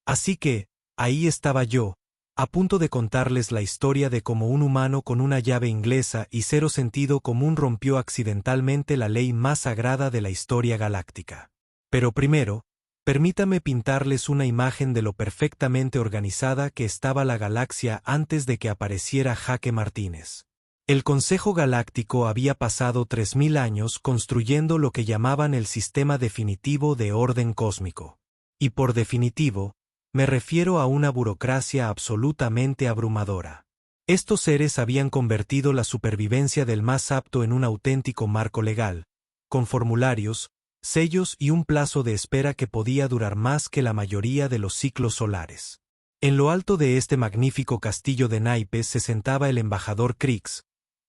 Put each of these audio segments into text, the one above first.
Así que, ahí estaba yo, a punto de contarles la historia de cómo un humano con una llave inglesa y cero sentido común rompió accidentalmente la ley más sagrada de la historia galáctica. Pero primero, permítame pintarles una imagen de lo perfectamente organizada que estaba la galaxia antes de que apareciera Jaque Martínez. El Consejo Galáctico había pasado 3000 años construyendo lo que llamaban el sistema definitivo de orden cósmico. Y por definitivo, me refiero a una burocracia absolutamente abrumadora. Estos seres habían convertido la supervivencia del más apto en un auténtico marco legal, con formularios, sellos y un plazo de espera que podía durar más que la mayoría de los ciclos solares. En lo alto de este magnífico castillo de naipes se sentaba el embajador Crix,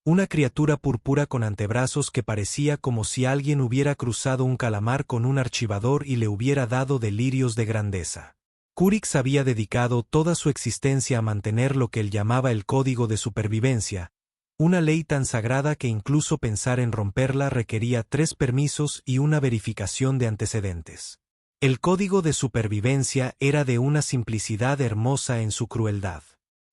una criatura púrpura con antebrazos que parecía como si alguien hubiera cruzado un calamar con un archivador y le hubiera dado delirios de grandeza. Crix había dedicado toda su existencia a mantener lo que él llamaba el Código de Supervivencia, una ley tan sagrada que incluso pensar en romperla requería 3 permisos y una verificación de antecedentes. El Código de Supervivencia era de una simplicidad hermosa en su crueldad.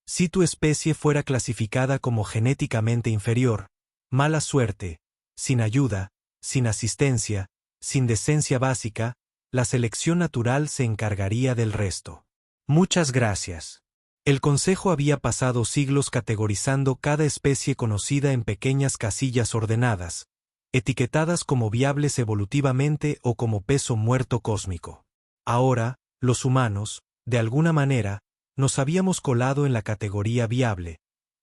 Si tu especie fuera clasificada como genéticamente inferior, mala suerte, sin ayuda, sin asistencia, sin decencia básica, la selección natural se encargaría del resto. Muchas gracias. El Consejo había pasado siglos categorizando cada especie conocida en pequeñas casillas ordenadas, etiquetadas como viables evolutivamente o como peso muerto cósmico. Ahora, los humanos, de alguna manera, nos habíamos colado en la categoría viable,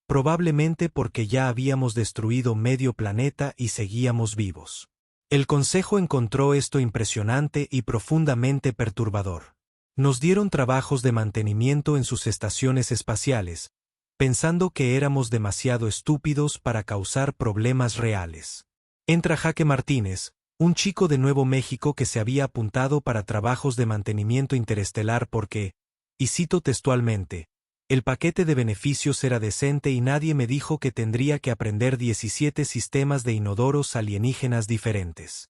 probablemente porque ya habíamos destruido medio planeta y seguíamos vivos. El Consejo encontró esto impresionante y profundamente perturbador. Nos dieron trabajos de mantenimiento en sus estaciones espaciales, pensando que éramos demasiado estúpidos para causar problemas reales. Entra Jaque Martínez, un chico de Nuevo México que se había apuntado para trabajos de mantenimiento interestelar porque, y cito textualmente, el paquete de beneficios era decente y nadie me dijo que tendría que aprender 17 sistemas de inodoros alienígenas diferentes.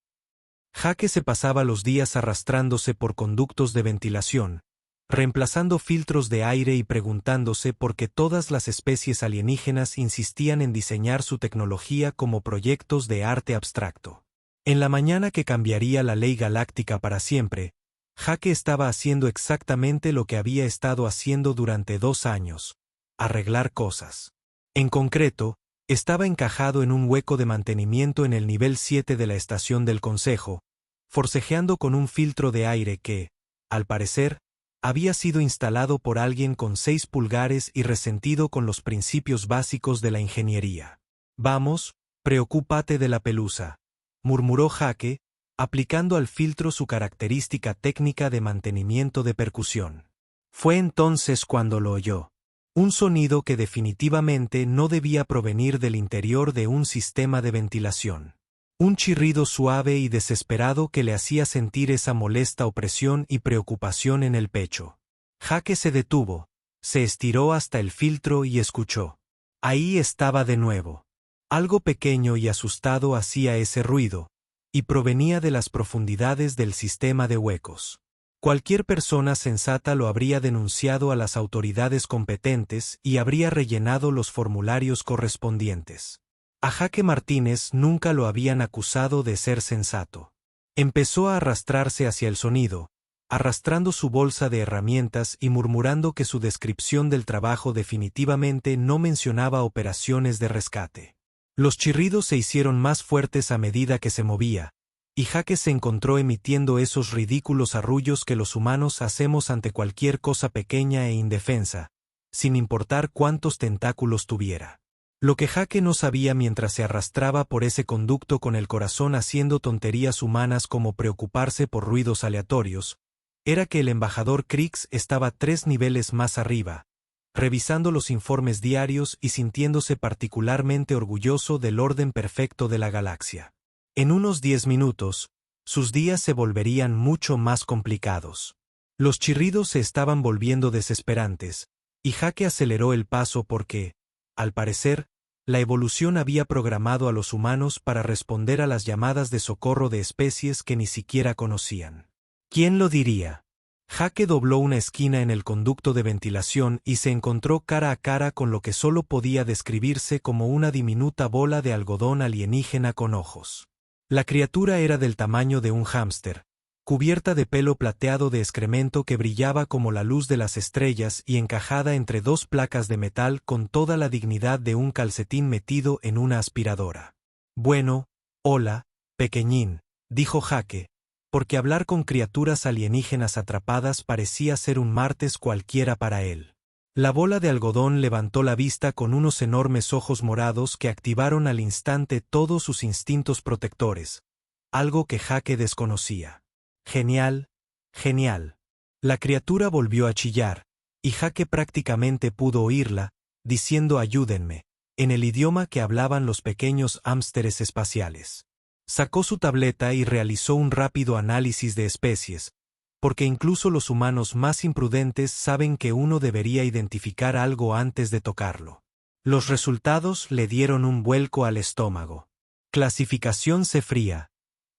Jaque se pasaba los días arrastrándose por conductos de ventilación, reemplazando filtros de aire y preguntándose por qué todas las especies alienígenas insistían en diseñar su tecnología como proyectos de arte abstracto. En la mañana que cambiaría la ley galáctica para siempre, Jaque estaba haciendo exactamente lo que había estado haciendo durante 2 años, arreglar cosas. En concreto, estaba encajado en un hueco de mantenimiento en el nivel 7 de la estación del Consejo, forcejeando con un filtro de aire que, al parecer, había sido instalado por alguien con 6 pulgares y resentido con los principios básicos de la ingeniería. Vamos, preocúpate de la pelusa, murmuró Jaque, aplicando al filtro su característica técnica de mantenimiento de percusión. Fue entonces cuando lo oyó. Un sonido que definitivamente no debía provenir del interior de un sistema de ventilación. Un chirrido suave y desesperado que le hacía sentir esa molesta opresión y preocupación en el pecho. Jaque se detuvo, se estiró hasta el filtro y escuchó. Ahí estaba de nuevo. Algo pequeño y asustado hacía ese ruido, y provenía de las profundidades del sistema de huecos. Cualquier persona sensata lo habría denunciado a las autoridades competentes y habría rellenado los formularios correspondientes. A Jaque Martínez nunca lo habían acusado de ser sensato. Empezó a arrastrarse hacia el sonido, arrastrando su bolsa de herramientas y murmurando que su descripción del trabajo definitivamente no mencionaba operaciones de rescate. Los chirridos se hicieron más fuertes a medida que se movía, y Jaque se encontró emitiendo esos ridículos arrullos que los humanos hacemos ante cualquier cosa pequeña e indefensa, sin importar cuántos tentáculos tuviera. Lo que Jaque no sabía mientras se arrastraba por ese conducto con el corazón haciendo tonterías humanas como preocuparse por ruidos aleatorios, era que el embajador Crix estaba 3 niveles más arriba, revisando los informes diarios y sintiéndose particularmente orgulloso del orden perfecto de la galaxia. En unos 10 minutos, sus días se volverían mucho más complicados. Los chirridos se estaban volviendo desesperantes, y Jaque aceleró el paso porque, al parecer, la evolución había programado a los humanos para responder a las llamadas de socorro de especies que ni siquiera conocían. ¿Quién lo diría? Jake dobló una esquina en el conducto de ventilación y se encontró cara a cara con lo que solo podía describirse como una diminuta bola de algodón alienígena con ojos. La criatura era del tamaño de un hámster, cubierta de pelo plateado de excremento que brillaba como la luz de las estrellas y encajada entre dos placas de metal con toda la dignidad de un calcetín metido en una aspiradora. Bueno, hola, pequeñín, dijo Jake, porque hablar con criaturas alienígenas atrapadas parecía ser un martes cualquiera para él. La bola de algodón levantó la vista con unos enormes ojos morados que activaron al instante todos sus instintos protectores, algo que Jake desconocía. Genial, genial. La criatura volvió a chillar, y Jake prácticamente pudo oírla, diciendo ayúdenme, en el idioma que hablaban los pequeños hámsteres espaciales. Sacó su tableta y realizó un rápido análisis de especies, porque incluso los humanos más imprudentes saben que uno debería identificar algo antes de tocarlo. Los resultados le dieron un vuelco al estómago. Clasificación cefría.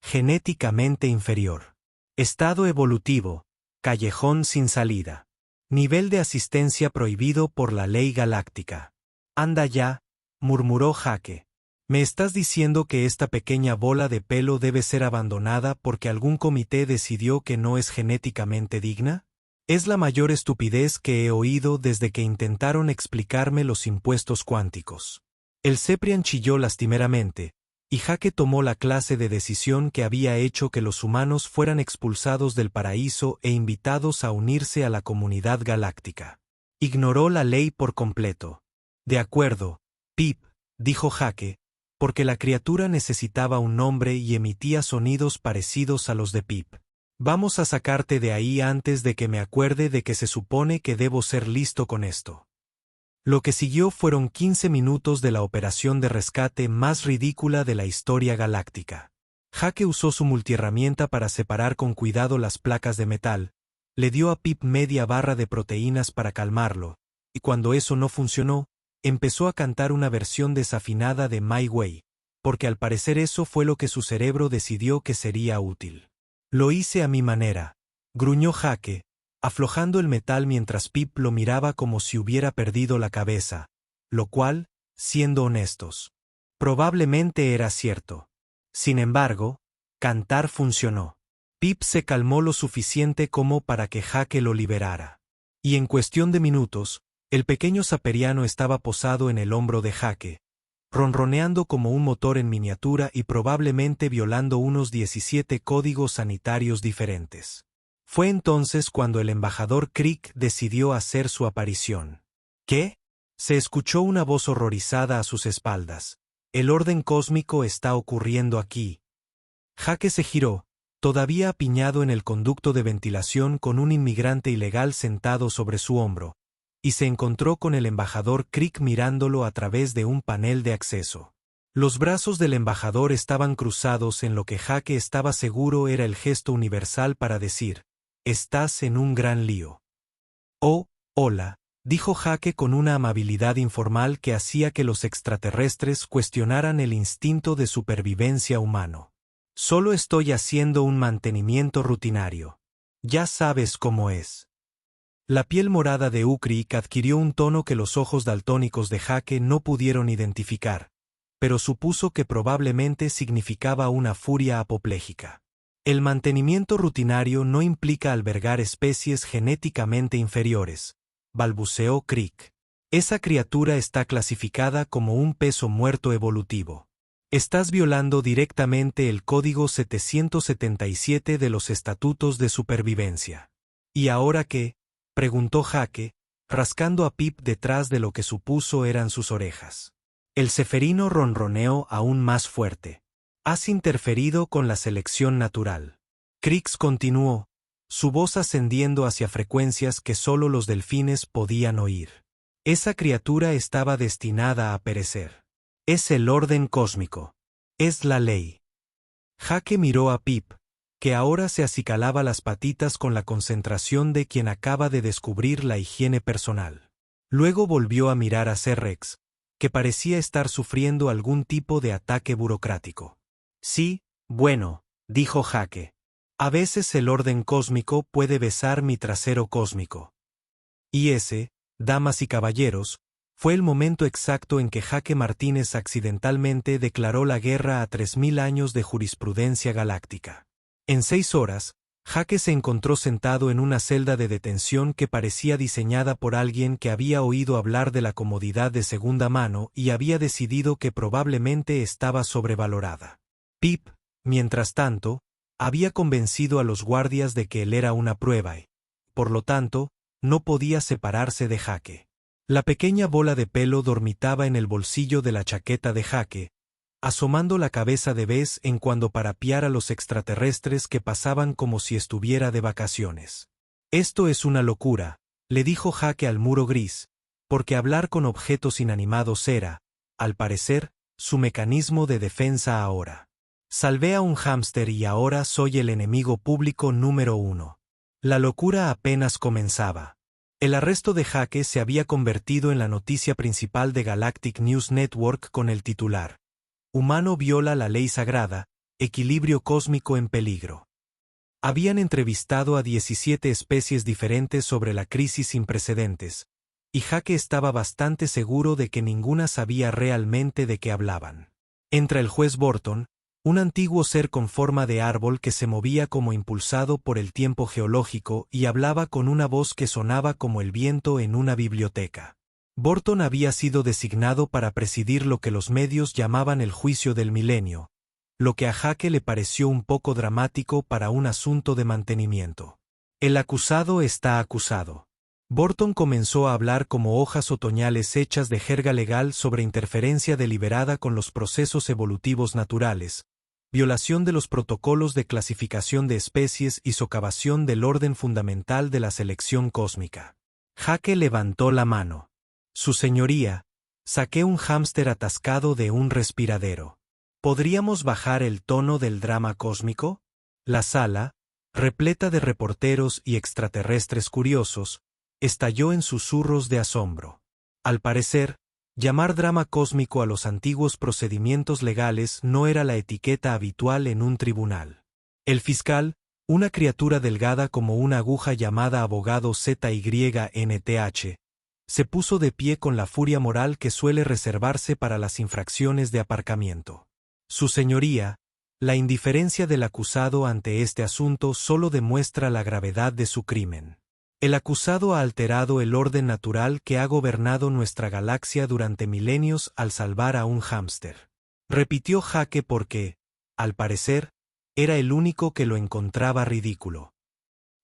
Genéticamente inferior. Estado evolutivo. Callejón sin salida. Nivel de asistencia prohibido por la ley galáctica. Anda ya, murmuró Jake. ¿Me estás diciendo que esta pequeña bola de pelo debe ser abandonada porque algún comité decidió que no es genéticamente digna? Es la mayor estupidez que he oído desde que intentaron explicarme los impuestos cuánticos. El Ceprian chilló lastimeramente, y Jake tomó la clase de decisión que había hecho que los humanos fueran expulsados del paraíso e invitados a unirse a la comunidad galáctica. Ignoró la ley por completo. De acuerdo, Pip, dijo Jake, porque la criatura necesitaba un nombre y emitía sonidos parecidos a los de Pip. Vamos a sacarte de ahí antes de que me acuerde de que se supone que debo ser listo con esto. Lo que siguió fueron 15 minutos de la operación de rescate más ridícula de la historia galáctica. Jake usó su multiherramienta para separar con cuidado las placas de metal, le dio a Pip media barra de proteínas para calmarlo, y cuando eso no funcionó, empezó a cantar una versión desafinada de My Way, porque al parecer eso fue lo que su cerebro decidió que sería útil. Lo hice a mi manera, gruñó Jake, aflojando el metal mientras Pip lo miraba como si hubiera perdido la cabeza, lo cual, siendo honestos, probablemente era cierto. Sin embargo, cantar funcionó. Pip se calmó lo suficiente como para que Jake lo liberara. Y en cuestión de minutos, el pequeño saperiano estaba posado en el hombro de Jake, ronroneando como un motor en miniatura y probablemente violando unos 17 códigos sanitarios diferentes. Fue entonces cuando el embajador Crick decidió hacer su aparición. ¿Qué? Se escuchó una voz horrorizada a sus espaldas. El orden cósmico está ocurriendo aquí. Jake se giró, todavía apiñado en el conducto de ventilación con un inmigrante ilegal sentado sobre su hombro, y se encontró con el embajador Crick mirándolo a través de un panel de acceso. Los brazos del embajador estaban cruzados en lo que Jake estaba seguro era el gesto universal para decir, «Estás en un gran lío». «Oh, hola», dijo Jake con una amabilidad informal que hacía que los extraterrestres cuestionaran el instinto de supervivencia humano. «Solo estoy haciendo un mantenimiento rutinario. Ya sabes cómo es». La piel morada de Ukrik adquirió un tono que los ojos daltónicos de Jake no pudieron identificar, pero supuso que probablemente significaba una furia apopléjica. El mantenimiento rutinario no implica albergar especies genéticamente inferiores, balbuceó Crick. Esa criatura está clasificada como un peso muerto evolutivo. Estás violando directamente el Código 777 de los Estatutos de Supervivencia. ¿Y ahora qué?, preguntó Jake, rascando a Pip detrás de lo que supuso eran sus orejas. El ceferino ronroneó aún más fuerte. Has interferido con la selección natural. Crix continuó, su voz ascendiendo hacia frecuencias que solo los delfines podían oír. Esa criatura estaba destinada a perecer. Es el orden cósmico. Es la ley. Jake miró a Pip, que ahora se acicalaba las patitas con la concentración de quien acaba de descubrir la higiene personal. Luego volvió a mirar a C-Rex, que parecía estar sufriendo algún tipo de ataque burocrático. Sí, bueno, dijo Jake. A veces el orden cósmico puede besar mi trasero cósmico. Y ese, damas y caballeros, fue el momento exacto en que Jaque Martínez accidentalmente declaró la guerra a 3000 años de jurisprudencia galáctica. En 6 horas, Jaque se encontró sentado en una celda de detención que parecía diseñada por alguien que había oído hablar de la comodidad de segunda mano y había decidido que probablemente estaba sobrevalorada. Pip, mientras tanto, había convencido a los guardias de que él era una prueba y, por lo tanto, no podía separarse de Jaque. La pequeña bola de pelo dormitaba en el bolsillo de la chaqueta de Jaque, asomando la cabeza de vez en cuando para piar a los extraterrestres que pasaban como si estuviera de vacaciones. Esto es una locura, le dijo Jaque al muro gris, porque hablar con objetos inanimados era, al parecer, su mecanismo de defensa ahora. Salvé a un hámster y ahora soy el enemigo público número 1. La locura apenas comenzaba. El arresto de Jaque se había convertido en la noticia principal de Galactic News Network con el titular: Humano viola la ley sagrada, equilibrio cósmico en peligro. Habían entrevistado a 17 especies diferentes sobre la crisis sin precedentes, y Jaque estaba bastante seguro de que ninguna sabía realmente de qué hablaban. Entra el juez Borton, un antiguo ser con forma de árbol que se movía como impulsado por el tiempo geológico y hablaba con una voz que sonaba como el viento en una biblioteca. Borton había sido designado para presidir lo que los medios llamaban el juicio del milenio, lo que a Jaque le pareció un poco dramático para un asunto de mantenimiento. El acusado está acusado. Borton comenzó a hablar como hojas otoñales hechas de jerga legal sobre interferencia deliberada con los procesos evolutivos naturales, violación de los protocolos de clasificación de especies y socavación del orden fundamental de la selección cósmica. Jaque levantó la mano. Su señoría, saqué un hámster atascado de un respiradero. ¿Podríamos bajar el tono del drama cósmico? La sala, repleta de reporteros y extraterrestres curiosos, estalló en susurros de asombro. Al parecer, llamar drama cósmico a los antiguos procedimientos legales no era la etiqueta habitual en un tribunal. El fiscal, una criatura delgada como una aguja llamada abogado ZYNTH, se puso de pie con la furia moral que suele reservarse para las infracciones de aparcamiento. Su señoría, la indiferencia del acusado ante este asunto solo demuestra la gravedad de su crimen. El acusado ha alterado el orden natural que ha gobernado nuestra galaxia durante milenios al salvar a un hámster. Repitió Jaque porque, al parecer, era el único que lo encontraba ridículo.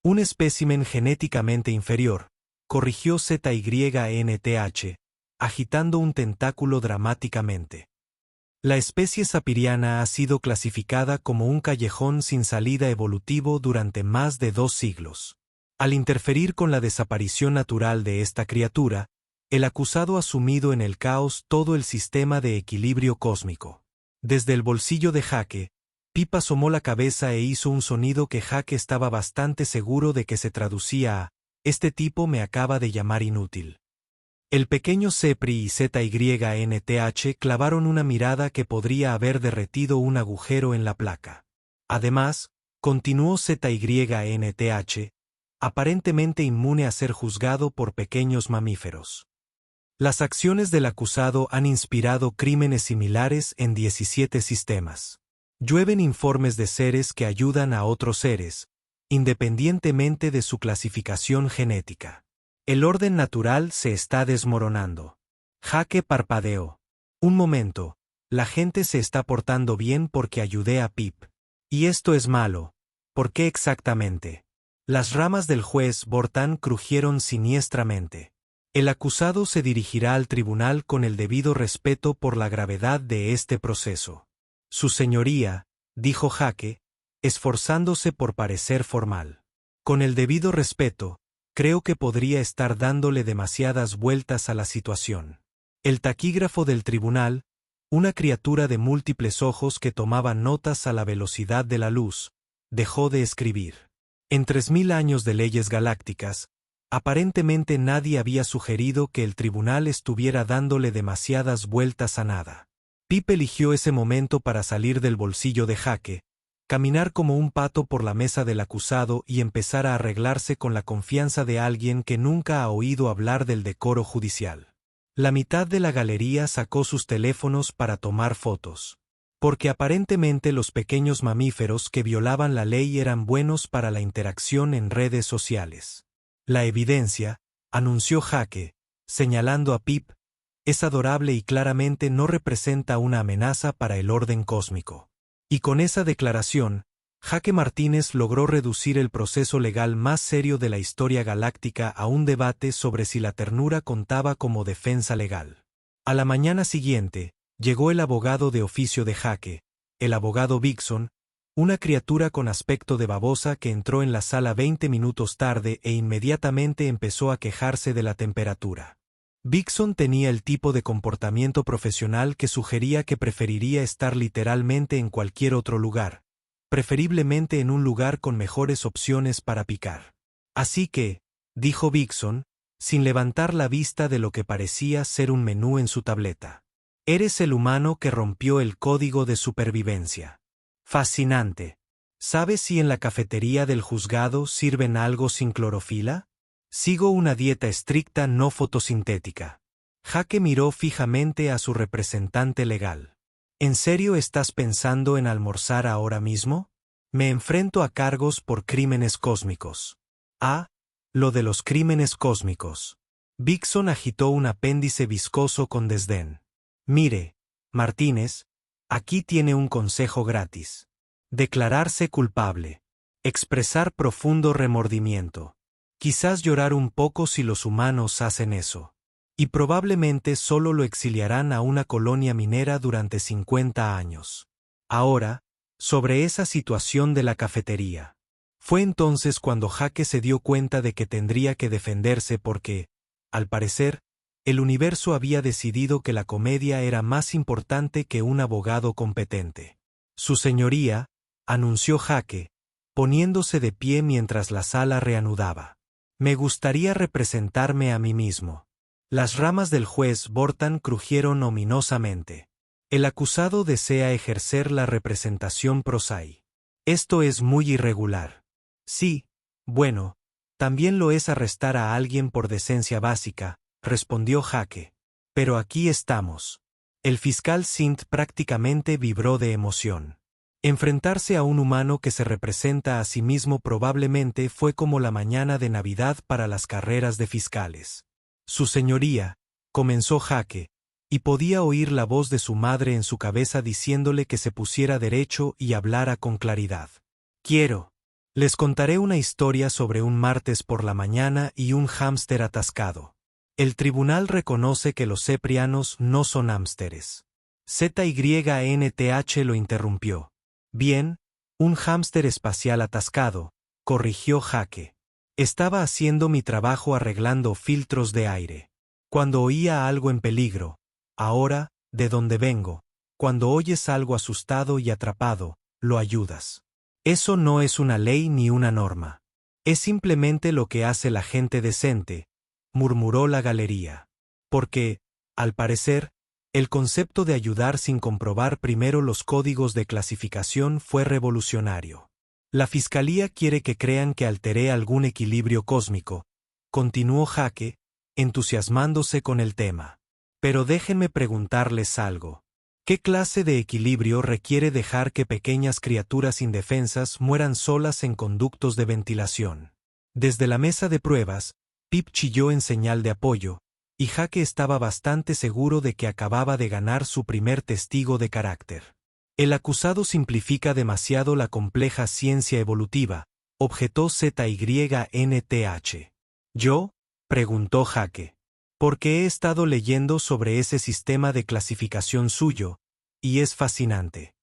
Un espécimen genéticamente inferior, corrigió ZYNTH, agitando un tentáculo dramáticamente. La especie sapiriana ha sido clasificada como un callejón sin salida evolutivo durante más de 2 siglos. Al interferir con la desaparición natural de esta criatura, el acusado ha sumido en el caos todo el sistema de equilibrio cósmico. Desde el bolsillo de Jaque, Pip asomó la cabeza e hizo un sonido que Jaque estaba bastante seguro de que se traducía a: este tipo me acaba de llamar inútil. El pequeño Cepri y ZYNTH clavaron una mirada que podría haber derretido un agujero en la placa. Además, continuó ZYNTH, aparentemente inmune a ser juzgado por pequeños mamíferos. Las acciones del acusado han inspirado crímenes similares en 17 sistemas. Llueven informes de seres que ayudan a otros seres, independientemente de su clasificación genética. El orden natural se está desmoronando. Jaque parpadeó. Un momento, la gente se está portando bien porque ayudé a Pip. Y esto es malo. ¿Por qué exactamente? Las ramas del juez Borton crujieron siniestramente. El acusado se dirigirá al tribunal con el debido respeto por la gravedad de este proceso. Su señoría, dijo Jaque, esforzándose por parecer formal. Con el debido respeto, creo que podría estar dándole demasiadas vueltas a la situación. El taquígrafo del tribunal, una criatura de múltiples ojos que tomaba notas a la velocidad de la luz, dejó de escribir. En 3000 años de leyes galácticas, aparentemente nadie había sugerido que el tribunal estuviera dándole demasiadas vueltas a nada. Pip eligió ese momento para salir del bolsillo de Jaque, caminar como un pato por la mesa del acusado y empezar a arreglarse con la confianza de alguien que nunca ha oído hablar del decoro judicial. La mitad de la galería sacó sus teléfonos para tomar fotos. Porque aparentemente los pequeños mamíferos que violaban la ley eran buenos para la interacción en redes sociales. La evidencia, anunció Jake, señalando a Pip, es adorable y claramente no representa una amenaza para el orden cósmico. Y con esa declaración, Jake Martínez logró reducir el proceso legal más serio de la historia galáctica a un debate sobre si la ternura contaba como defensa legal. A la mañana siguiente, llegó el abogado de oficio de Jake, el abogado Vixon, una criatura con aspecto de babosa que entró en la sala 20 minutos tarde e inmediatamente empezó a quejarse de la temperatura. Vixon tenía el tipo de comportamiento profesional que sugería que preferiría estar literalmente en cualquier otro lugar, preferiblemente en un lugar con mejores opciones para picar. Así que, dijo Vixon, sin levantar la vista de lo que parecía ser un menú en su tableta. Eres el humano que rompió el código de supervivencia. Fascinante. ¿Sabes si en la cafetería del juzgado sirven algo sin clorofila? Sigo una dieta estricta no fotosintética. Jake miró fijamente a su representante legal. ¿En serio estás pensando en almorzar ahora mismo? Me enfrento a cargos por crímenes cósmicos. Ah, lo de los crímenes cósmicos. Vixon agitó un apéndice viscoso con desdén. Mire, Martínez, aquí tiene un consejo gratis. Declararse culpable. Expresar profundo remordimiento. Quizás llorar un poco si los humanos hacen eso. Y probablemente solo lo exiliarán a una colonia minera durante 50 años. Ahora, sobre esa situación de la cafetería. Fue entonces cuando Jake se dio cuenta de que tendría que defenderse porque, al parecer, el universo había decidido que la comedia era más importante que un abogado competente. Su señoría, anunció Jake, poniéndose de pie mientras la sala reanudaba. Me gustaría representarme a mí mismo. Las ramas del juez Bortan crujieron ominosamente. El acusado desea ejercer la representación prosai. Esto es muy irregular. Sí, bueno, también lo es arrestar a alguien por decencia básica, respondió Jake. Pero aquí estamos. El fiscal Sint prácticamente vibró de emoción. Enfrentarse a un humano que se representa a sí mismo probablemente fue como la mañana de Navidad para las carreras de fiscales. Su señoría, comenzó Jake, y podía oír la voz de su madre en su cabeza diciéndole que se pusiera derecho y hablara con claridad. Les contaré una historia sobre un martes por la mañana y un hámster atascado. El tribunal reconoce que los ceprianos no son hámsteres. ZYNTH lo interrumpió. Bien, un hámster espacial atascado, corrigió Jake. Estaba haciendo mi trabajo arreglando filtros de aire. Cuando oía algo en peligro, ahora, de donde vengo, cuando oyes algo asustado y atrapado, lo ayudas. Eso no es una ley ni una norma. Es simplemente lo que hace la gente decente, murmuró la galería. Porque, al parecer, el concepto de ayudar sin comprobar primero los códigos de clasificación fue revolucionario. La fiscalía quiere que crean que alteré algún equilibrio cósmico, continuó Jake, entusiasmándose con el tema. Pero déjenme preguntarles algo. ¿Qué clase de equilibrio requiere dejar que pequeñas criaturas indefensas mueran solas en conductos de ventilación? Desde la mesa de pruebas, Pip chilló en señal de apoyo, y Jake estaba bastante seguro de que acababa de ganar su primer testigo de carácter. El acusado simplifica demasiado la compleja ciencia evolutiva, objetó ZYNTH. ¿Yo? Preguntó Jake. Porque he estado leyendo sobre ese sistema de clasificación suyo, y es fascinante.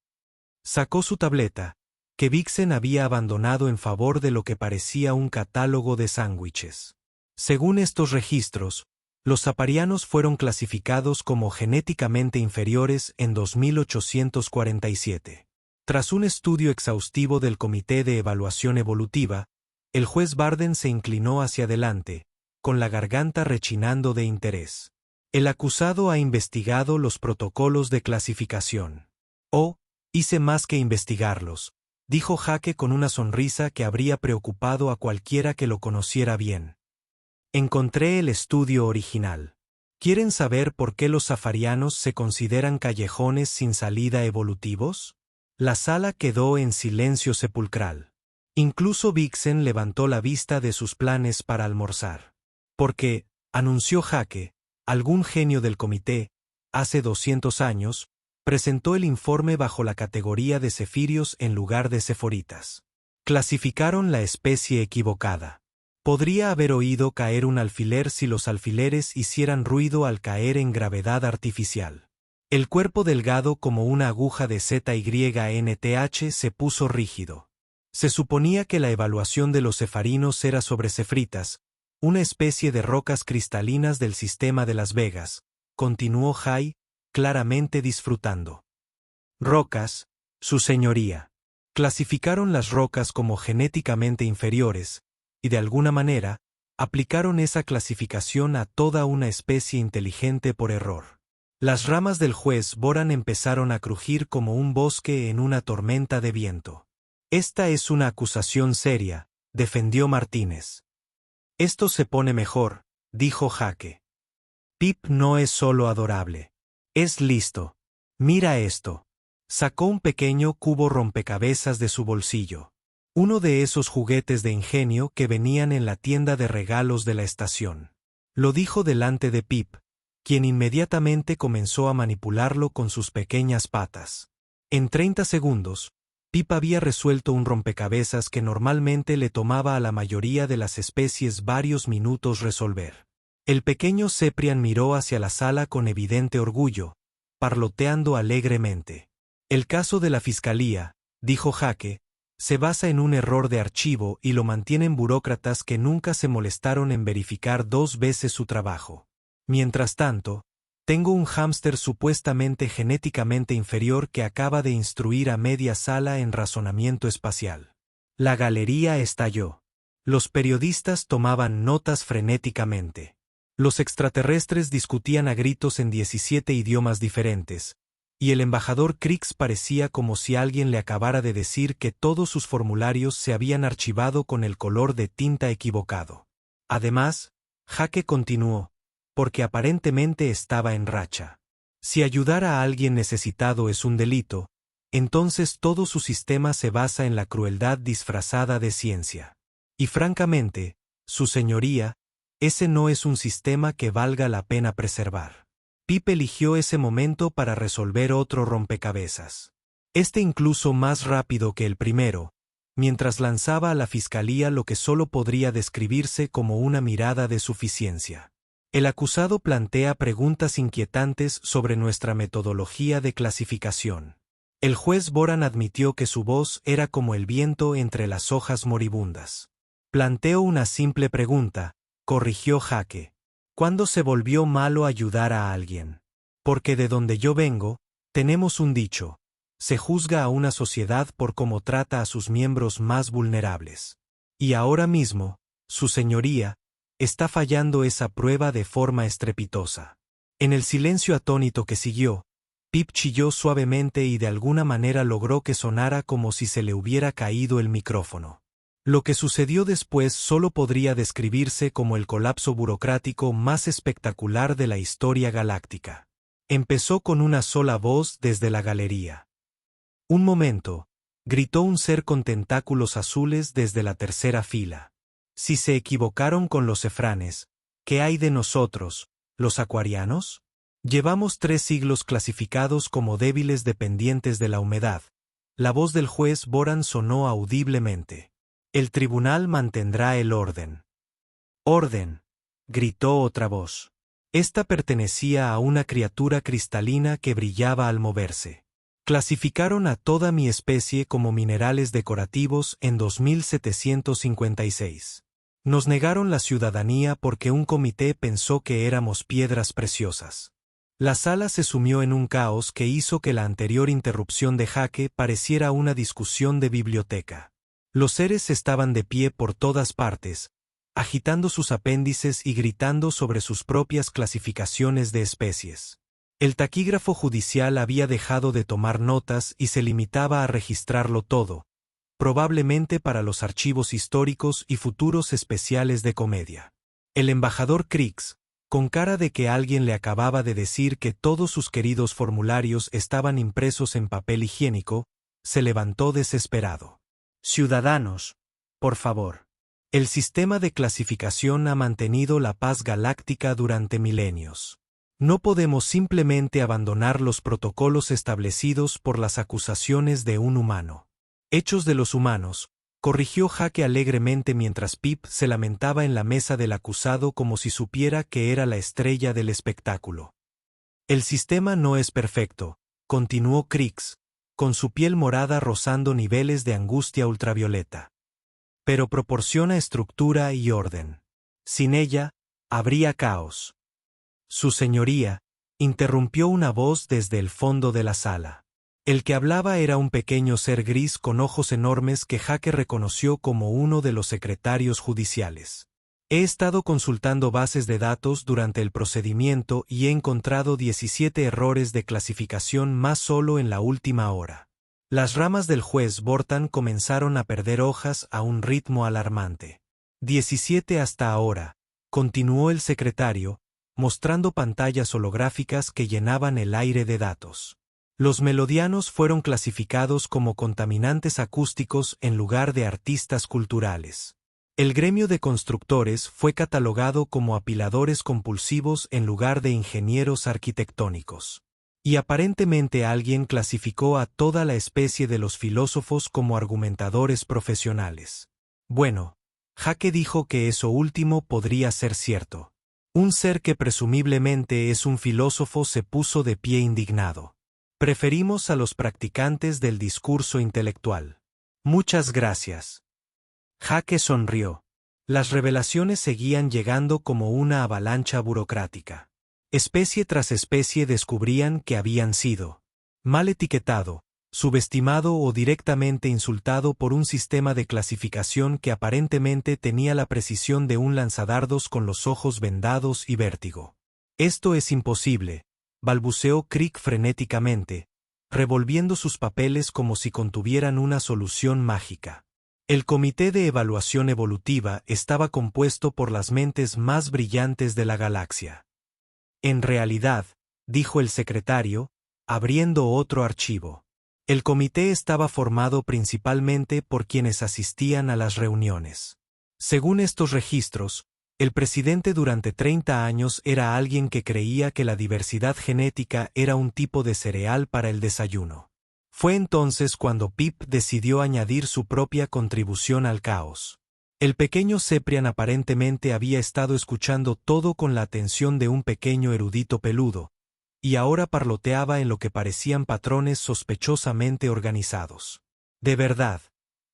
Sacó su tableta, que Vixen había abandonado en favor de lo que parecía un catálogo de sándwiches. Según estos registros, los saparianos fueron clasificados como genéticamente inferiores en 2847. Tras un estudio exhaustivo del Comité de Evaluación Evolutiva, el juez Barden se inclinó hacia adelante, con la garganta rechinando de interés. El acusado ha investigado los protocolos de clasificación. Oh, hice más que investigarlos, dijo Jake con una sonrisa que habría preocupado a cualquiera que lo conociera bien. Encontré el estudio original. ¿Quieren saber por qué los safarianos se consideran callejones sin salida evolutivos? La sala quedó en silencio sepulcral. Incluso Vixen levantó la vista de sus planes para almorzar. Porque, anunció Jake, algún genio del comité, hace 200 años, presentó el informe bajo la categoría de cefirios en lugar de ceforitas. Clasificaron la especie equivocada. Podría haber oído caer un alfiler si los alfileres hicieran ruido al caer en gravedad artificial. El cuerpo delgado como una aguja de ZYNTH se puso rígido. Se suponía que la evaluación de los cefarinos era sobre cefritas, una especie de rocas cristalinas del sistema de Las Vegas, continuó Jay, claramente disfrutando. Rocas, su señoría. Clasificaron las rocas como genéticamente inferiores, y de alguna manera, aplicaron esa clasificación a toda una especie inteligente por error. Las ramas del juez Boran empezaron a crujir como un bosque en una tormenta de viento. Esta es una acusación seria, defendió Martínez. Esto se pone mejor, dijo Jake. Pip no es solo adorable. Es listo. Mira esto. Sacó un pequeño cubo rompecabezas de su bolsillo. Uno de esos juguetes de ingenio que venían en la tienda de regalos de la estación. Lo dijo delante de Pip, quien inmediatamente comenzó a manipularlo con sus pequeñas patas. En 30 segundos, Pip había resuelto un rompecabezas que normalmente le tomaba a la mayoría de las especies varios minutos resolver. El pequeño Ceprian miró hacia la sala con evidente orgullo, parloteando alegremente. El caso de la fiscalía, dijo Jake, se basa en un error de archivo y lo mantienen burócratas que nunca se molestaron en verificar 2 veces su trabajo. Mientras tanto, tengo un hámster supuestamente genéticamente inferior que acaba de instruir a media sala en razonamiento espacial. La galería estalló. Los periodistas tomaban notas frenéticamente. Los extraterrestres discutían a gritos en 17 idiomas diferentes, y el embajador Crix parecía como si alguien le acabara de decir que todos sus formularios se habían archivado con el color de tinta equivocado. Además, Jake continuó, porque aparentemente estaba en racha. Si ayudar a alguien necesitado es un delito, entonces todo su sistema se basa en la crueldad disfrazada de ciencia. Y francamente, su señoría, ese no es un sistema que valga la pena preservar. Pip eligió ese momento para resolver otro rompecabezas. Este incluso más rápido que el primero, mientras lanzaba a la fiscalía lo que solo podría describirse como una mirada de suficiencia. El acusado plantea preguntas inquietantes sobre nuestra metodología de clasificación. El juez Boran admitió que su voz era como el viento entre las hojas moribundas. Planteo una simple pregunta, corrigió Jake. ¿Cuándo se volvió malo ayudar a alguien? Porque de donde yo vengo, tenemos un dicho: se juzga a una sociedad por cómo trata a sus miembros más vulnerables. Y ahora mismo, su señoría, está fallando esa prueba de forma estrepitosa. En el silencio atónito que siguió, Pip chilló suavemente y de alguna manera logró que sonara como si se le hubiera caído el micrófono. Lo que sucedió después solo podría describirse como el colapso burocrático más espectacular de la historia galáctica. Empezó con una sola voz desde la galería. Un momento, gritó un ser con tentáculos azules desde la tercera fila. Si se equivocaron con los cefranes, ¿qué hay de nosotros, los acuarianos? Llevamos 3 siglos clasificados como débiles dependientes de la humedad. La voz del juez Boran sonó audiblemente. El tribunal mantendrá el orden. ¡Orden!, gritó otra voz. Esta pertenecía a una criatura cristalina que brillaba al moverse. Clasificaron a toda mi especie como minerales decorativos en 2756. Nos negaron la ciudadanía porque un comité pensó que éramos piedras preciosas. La sala se sumió en un caos que hizo que la anterior interrupción de Jake pareciera una discusión de biblioteca. Los seres estaban de pie por todas partes, agitando sus apéndices y gritando sobre sus propias clasificaciones de especies. El taquígrafo judicial había dejado de tomar notas y se limitaba a registrarlo todo, probablemente para los archivos históricos y futuros especiales de comedia. El embajador Kriegs, con cara de que alguien le acababa de decir que todos sus queridos formularios estaban impresos en papel higiénico, se levantó desesperado. Ciudadanos, por favor. El sistema de clasificación ha mantenido la paz galáctica durante milenios. No podemos simplemente abandonar los protocolos establecidos por las acusaciones de un humano. Hechos de los humanos, corrigió Jake alegremente mientras Pip se lamentaba en la mesa del acusado como si supiera que era la estrella del espectáculo. El sistema no es perfecto, continuó Kriegs, con su piel morada rozando niveles de angustia ultravioleta. Pero proporciona estructura y orden. Sin ella, habría caos. Su señoría, interrumpió una voz desde el fondo de la sala. El que hablaba era un pequeño ser gris con ojos enormes que Jake reconoció como uno de los secretarios judiciales. He estado consultando bases de datos durante el procedimiento y he encontrado 17 errores de clasificación más solo en la última hora. Las ramas del juez Bortan comenzaron a perder hojas a un ritmo alarmante. 17 hasta ahora, continuó el secretario, mostrando pantallas holográficas que llenaban el aire de datos. Los melodianos fueron clasificados como contaminantes acústicos en lugar de artistas culturales. El gremio de constructores fue catalogado como apiladores compulsivos en lugar de ingenieros arquitectónicos. Y aparentemente alguien clasificó a toda la especie de los filósofos como argumentadores profesionales. Bueno, Jake dijo que eso último podría ser cierto. Un ser que presumiblemente es un filósofo se puso de pie indignado. Preferimos a los practicantes del discurso intelectual. Muchas gracias. Jake sonrió. Las revelaciones seguían llegando como una avalancha burocrática. Especie tras especie descubrían que habían sido mal etiquetado, subestimado o directamente insultado por un sistema de clasificación que aparentemente tenía la precisión de un lanzadardos con los ojos vendados y vértigo. Esto es imposible, balbuceó Crick frenéticamente, revolviendo sus papeles como si contuvieran una solución mágica. El Comité de Evaluación Evolutiva estaba compuesto por las mentes más brillantes de la galaxia. En realidad, dijo el secretario, abriendo otro archivo. El comité estaba formado principalmente por quienes asistían a las reuniones. Según estos registros, el presidente durante 30 años era alguien que creía que la diversidad genética era un tipo de cereal para el desayuno. Fue entonces cuando Pip decidió añadir su propia contribución al caos. El pequeño Ceprian aparentemente había estado escuchando todo con la atención de un pequeño erudito peludo, y ahora parloteaba en lo que parecían patrones sospechosamente organizados. ¿De verdad?,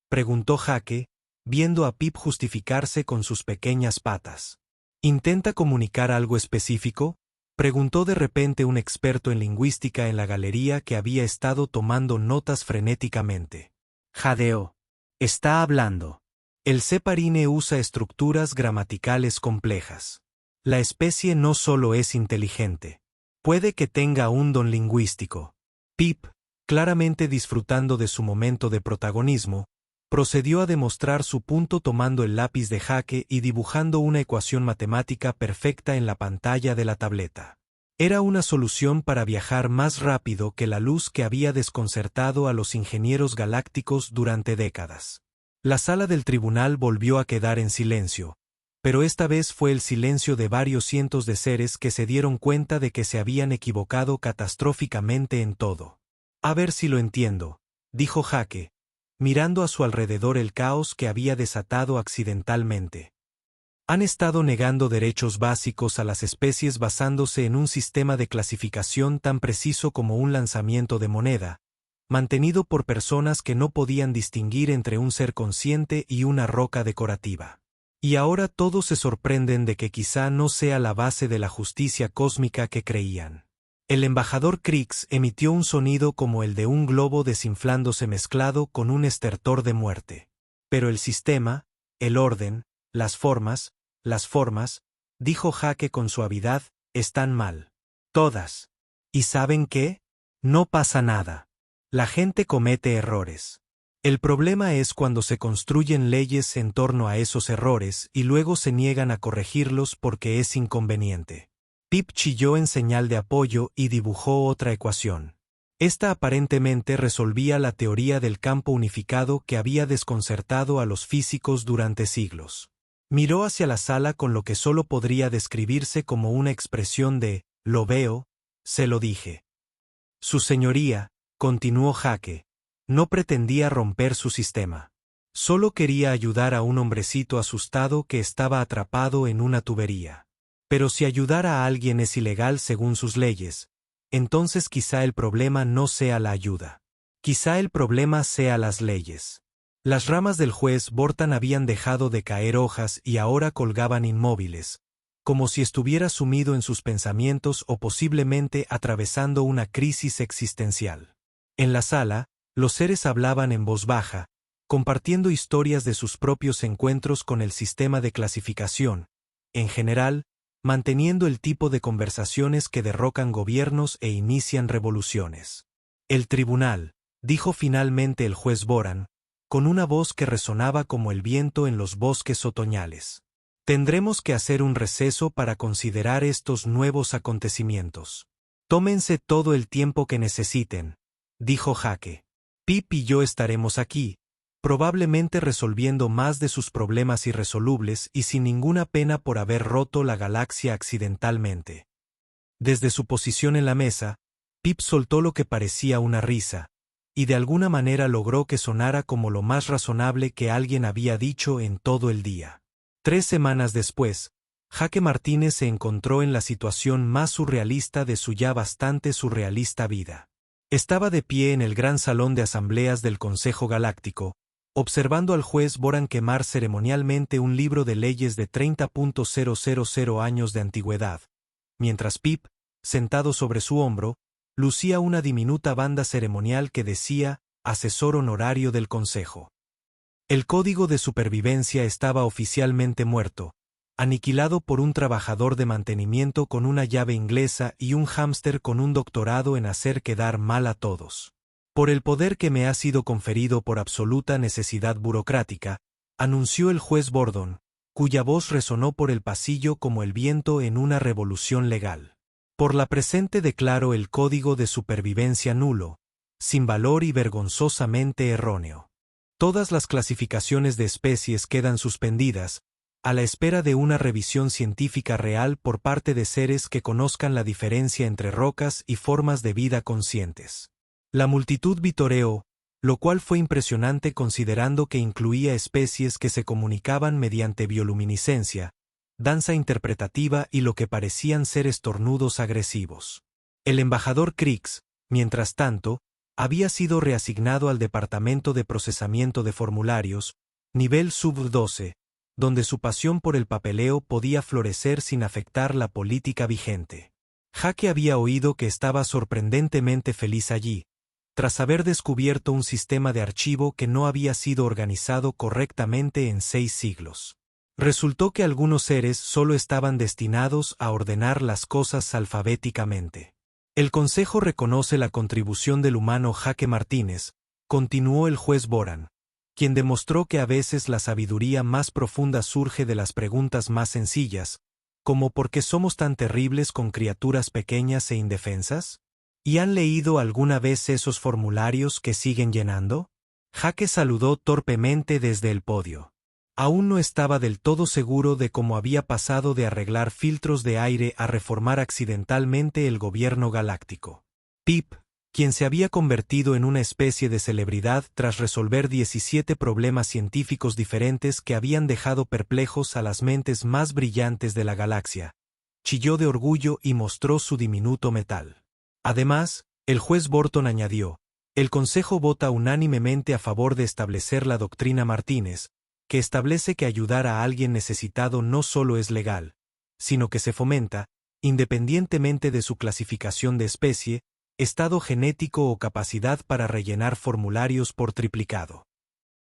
preguntó Jake, viendo a Pip justificarse con sus pequeñas patas. ¿Intenta comunicar algo específico?, preguntó de repente un experto en lingüística en la galería que había estado tomando notas frenéticamente. Jadeó. Está hablando. El Ceparine usa estructuras gramaticales complejas. La especie no solo es inteligente. Puede que tenga un don lingüístico. Pip, claramente disfrutando de su momento de protagonismo, procedió a demostrar su punto tomando el lápiz de Jake y dibujando una ecuación matemática perfecta en la pantalla de la tableta. Era una solución para viajar más rápido que la luz que había desconcertado a los ingenieros galácticos durante décadas. La sala del tribunal volvió a quedar en silencio, pero esta vez fue el silencio de varios cientos de seres que se dieron cuenta de que se habían equivocado catastróficamente en todo. A ver si lo entiendo, dijo Jake, mirando a su alrededor el caos que había desatado accidentalmente. Han estado negando derechos básicos a las especies basándose en un sistema de clasificación tan preciso como un lanzamiento de moneda, mantenido por personas que no podían distinguir entre un ser consciente y una roca decorativa. Y ahora todos se sorprenden de que quizá no sea la base de la justicia cósmica que creían. El embajador Kriegs emitió un sonido como el de un globo desinflándose mezclado con un estertor de muerte. Pero el sistema, el orden, las formas, dijo Jake con suavidad, están mal. Todas. ¿Y saben qué? No pasa nada. La gente comete errores. El problema es cuando se construyen leyes en torno a esos errores y luego se niegan a corregirlos porque es inconveniente. Pip chilló en señal de apoyo y dibujó otra ecuación. Esta aparentemente resolvía la teoría del campo unificado que había desconcertado a los físicos durante siglos. Miró hacia la sala con lo que solo podría describirse como una expresión de «lo veo», se lo dije. Su señoría, continuó Jake, no pretendía romper su sistema. Solo quería ayudar a un hombrecito asustado que estaba atrapado en una tubería. Pero si ayudar a alguien es ilegal según sus leyes, entonces quizá el problema no sea la ayuda. Quizá el problema sea las leyes. Las ramas del juez Borton habían dejado de caer hojas y ahora colgaban inmóviles, como si estuviera sumido en sus pensamientos o posiblemente atravesando una crisis existencial. En la sala, los seres hablaban en voz baja, compartiendo historias de sus propios encuentros con el sistema de clasificación, en general, manteniendo el tipo de conversaciones que derrocan gobiernos e inician revoluciones. El tribunal, dijo finalmente el juez Boran, con una voz que resonaba como el viento en los bosques otoñales. Tendremos que hacer un receso para considerar estos nuevos acontecimientos. Tómense todo el tiempo que necesiten, dijo Jake. Pip y yo estaremos aquí, probablemente resolviendo más de sus problemas irresolubles y sin ninguna pena por haber roto la galaxia accidentalmente. Desde su posición en la mesa, Pip soltó lo que parecía una risa, y de alguna manera logró que sonara como lo más razonable que alguien había dicho en todo el día. 3 semanas después, Jake Martínez se encontró en la situación más surrealista de su ya bastante surrealista vida. Estaba de pie en el gran salón de asambleas del Consejo Galáctico, observando al juez Boran quemar ceremonialmente un libro de leyes de 30.000 años de antigüedad, mientras Pip, sentado sobre su hombro, lucía una diminuta banda ceremonial que decía «Asesor honorario del Consejo». El código de supervivencia estaba oficialmente muerto, aniquilado por un trabajador de mantenimiento con una llave inglesa y un hámster con un doctorado en hacer quedar mal a todos. Por el poder que me ha sido conferido por absoluta necesidad burocrática, anunció el juez Bordon, cuya voz resonó por el pasillo como el viento en una revolución legal. Por la presente declaro el código de supervivencia nulo, sin valor y vergonzosamente erróneo. Todas las clasificaciones de especies quedan suspendidas, a la espera de una revisión científica real por parte de seres que conozcan la diferencia entre rocas y formas de vida conscientes. La multitud vitoreó, lo cual fue impresionante considerando que incluía especies que se comunicaban mediante bioluminiscencia, danza interpretativa y lo que parecían ser estornudos agresivos. El embajador Crix, mientras tanto, había sido reasignado al Departamento de Procesamiento de Formularios, nivel sub-12, donde su pasión por el papeleo podía florecer sin afectar la política vigente. Jake había oído que estaba sorprendentemente feliz allí, tras haber descubierto un sistema de archivo que no había sido organizado correctamente en 6 siglos. Resultó que algunos seres solo estaban destinados a ordenar las cosas alfabéticamente. El Consejo reconoce la contribución del humano Jake Martínez, continuó el juez Boran, quien demostró que a veces la sabiduría más profunda surge de las preguntas más sencillas, como ¿por qué somos tan terribles con criaturas pequeñas e indefensas? ¿Y han leído alguna vez esos formularios que siguen llenando? Jake saludó torpemente desde el podio. Aún no estaba del todo seguro de cómo había pasado de arreglar filtros de aire a reformar accidentalmente el gobierno galáctico. Pip, quien se había convertido en una especie de celebridad tras resolver 17 problemas científicos diferentes que habían dejado perplejos a las mentes más brillantes de la galaxia, chilló de orgullo y mostró su diminuto metal. Además, el juez Borton añadió, el Consejo vota unánimemente a favor de establecer la doctrina Martínez, que establece que ayudar a alguien necesitado no solo es legal, sino que se fomenta, independientemente de su clasificación de especie, estado genético o capacidad para rellenar formularios por triplicado.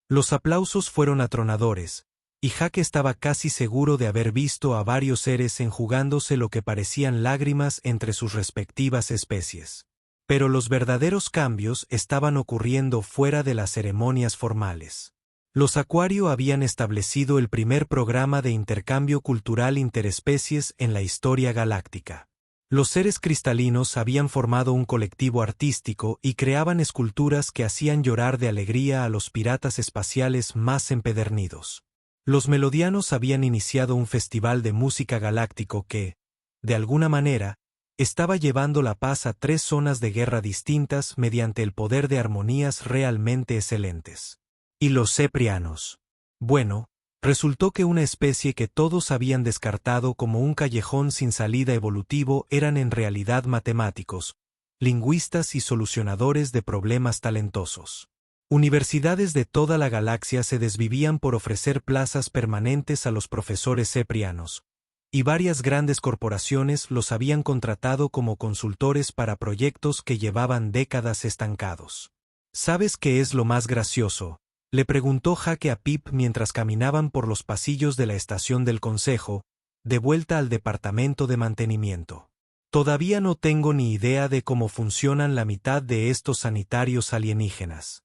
Los aplausos fueron atronadores, y Jake estaba casi seguro de haber visto a varios seres enjugándose lo que parecían lágrimas entre sus respectivas especies. Pero los verdaderos cambios estaban ocurriendo fuera de las ceremonias formales. Los Acuario habían establecido el primer programa de intercambio cultural interespecies en la historia galáctica. Los seres cristalinos habían formado un colectivo artístico y creaban esculturas que hacían llorar de alegría a los piratas espaciales más empedernidos. Los melodianos habían iniciado un festival de música galáctico que, de alguna manera, estaba llevando la paz a 3 zonas de guerra distintas mediante el poder de armonías realmente excelentes. Y los Ceprianos. Bueno, resultó que una especie que todos habían descartado como un callejón sin salida evolutivo eran en realidad matemáticos, lingüistas y solucionadores de problemas talentosos. Universidades de toda la galaxia se desvivían por ofrecer plazas permanentes a los profesores ceprianos, y varias grandes corporaciones los habían contratado como consultores para proyectos que llevaban décadas estancados. ¿Sabes qué es lo más gracioso?, le preguntó Jake a Pip mientras caminaban por los pasillos de la estación del Consejo, de vuelta al departamento de mantenimiento. Todavía no tengo ni idea de cómo funcionan la mitad de estos sanitarios alienígenas.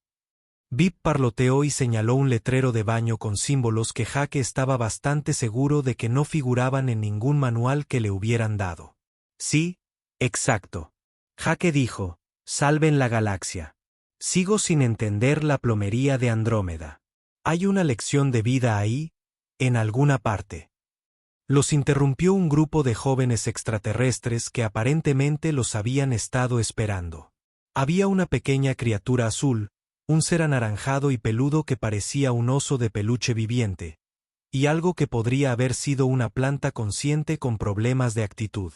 Pip parloteó y señaló un letrero de baño con símbolos que Jake estaba bastante seguro de que no figuraban en ningún manual que le hubieran dado. Sí, exacto. Jake dijo, salven la galaxia. Sigo sin entender la plomería de Andrómeda. ¿Hay una lección de vida ahí? En alguna parte. Los interrumpió un grupo de jóvenes extraterrestres que aparentemente los habían estado esperando. Había una pequeña criatura azul, un ser anaranjado y peludo que parecía un oso de peluche viviente, y algo que podría haber sido una planta consciente con problemas de actitud.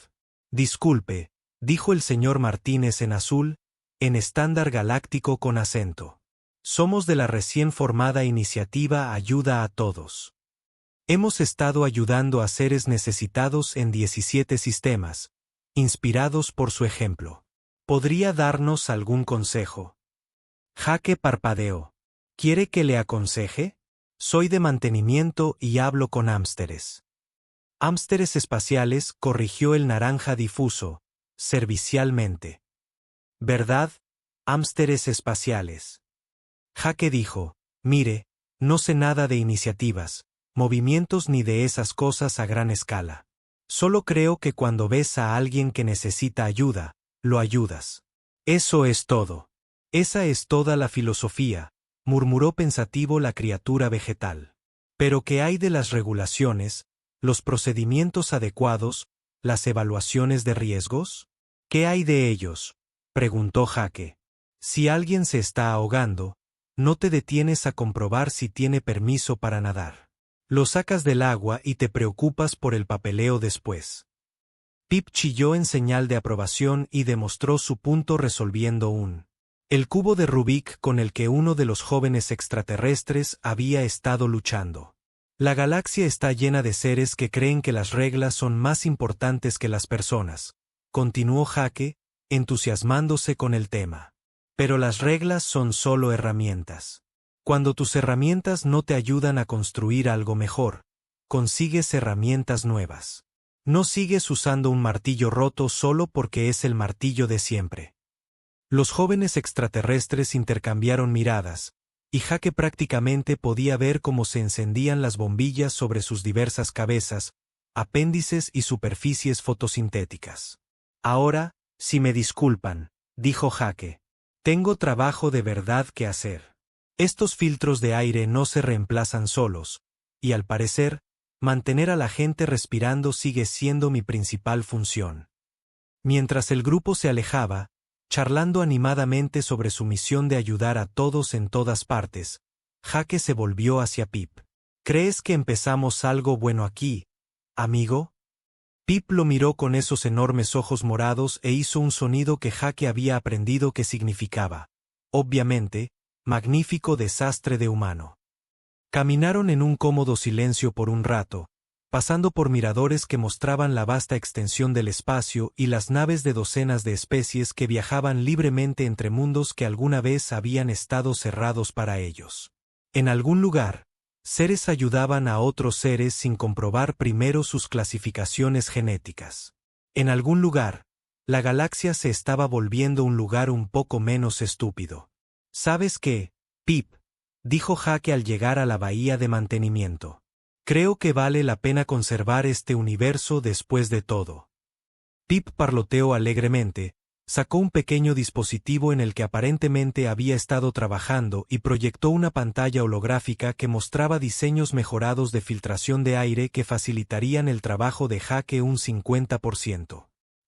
Disculpe, dijo el señor Martínez en azul, en estándar galáctico con acento. Somos de la recién formada iniciativa Ayuda a Todos. Hemos estado ayudando a seres necesitados en 17 sistemas, inspirados por su ejemplo. ¿Podría darnos algún consejo? Jake parpadeó. ¿Quiere que le aconseje? Soy de mantenimiento y hablo con hámsteres. Hámsteres espaciales, corrigió el naranja difuso, servicialmente. ¿Verdad? Hámsteres espaciales. Jake dijo, mire, no sé nada de iniciativas, movimientos ni de esas cosas a gran escala. Solo creo que cuando ves a alguien que necesita ayuda, lo ayudas. Eso es todo. Esa es toda la filosofía, murmuró pensativo la criatura vegetal. Pero ¿qué hay de las regulaciones, los procedimientos adecuados, las evaluaciones de riesgos? ¿Qué hay de ellos?, preguntó Jake. Si alguien se está ahogando, no te detienes a comprobar si tiene permiso para nadar. Lo sacas del agua y te preocupas por el papeleo después. Pip chilló en señal de aprobación y demostró su punto resolviendo el cubo de Rubik con el que uno de los jóvenes extraterrestres había estado luchando. La galaxia está llena de seres que creen que las reglas son más importantes que las personas, continuó Jake, entusiasmándose con el tema. Pero las reglas son solo herramientas. Cuando tus herramientas no te ayudan a construir algo mejor, consigues herramientas nuevas. No sigues usando un martillo roto solo porque es el martillo de siempre. Los jóvenes extraterrestres intercambiaron miradas, y Jake prácticamente podía ver cómo se encendían las bombillas sobre sus diversas cabezas, apéndices y superficies fotosintéticas. Ahora, si me disculpan, dijo Jake, tengo trabajo de verdad que hacer. Estos filtros de aire no se reemplazan solos, y al parecer, mantener a la gente respirando sigue siendo mi principal función. Mientras el grupo se alejaba, charlando animadamente sobre su misión de ayudar a todos en todas partes, Jake se volvió hacia Pip. ¿Crees que empezamos algo bueno aquí, amigo? Pip lo miró con esos enormes ojos morados e hizo un sonido que Jake había aprendido que significaba, obviamente, magnífico desastre de humano. Caminaron en un cómodo silencio por un rato, pasando por miradores que mostraban la vasta extensión del espacio y las naves de docenas de especies que viajaban libremente entre mundos que alguna vez habían estado cerrados para ellos. En algún lugar, seres ayudaban a otros seres sin comprobar primero sus clasificaciones genéticas. En algún lugar, La galaxia se estaba volviendo un lugar un poco menos estúpido. ¿Sabes qué, Pip?, dijo Jake al llegar a la bahía de mantenimiento. Creo que vale la pena conservar este universo después de todo. Pip parloteó alegremente, sacó un pequeño dispositivo en el que aparentemente había estado trabajando y proyectó una pantalla holográfica que mostraba diseños mejorados de filtración de aire que facilitarían el trabajo de Jake un 50%.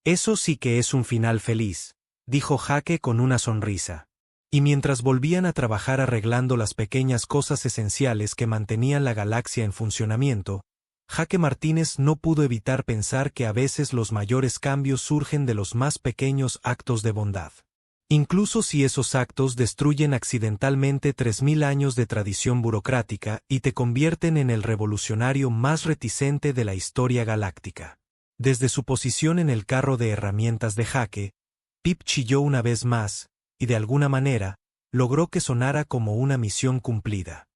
Eso sí que es un final feliz, dijo Jake con una sonrisa. Y mientras volvían a trabajar arreglando las pequeñas cosas esenciales que mantenían la galaxia en funcionamiento, Jake Martínez no pudo evitar pensar que a veces los mayores cambios surgen de los más pequeños actos de bondad. Incluso si esos actos destruyen accidentalmente 3000 años de tradición burocrática y te convierten en el revolucionario más reticente de la historia galáctica. Desde su posición en el carro de herramientas de Jake, Pip chilló una vez más, y de alguna manera, logró que sonara como una misión cumplida.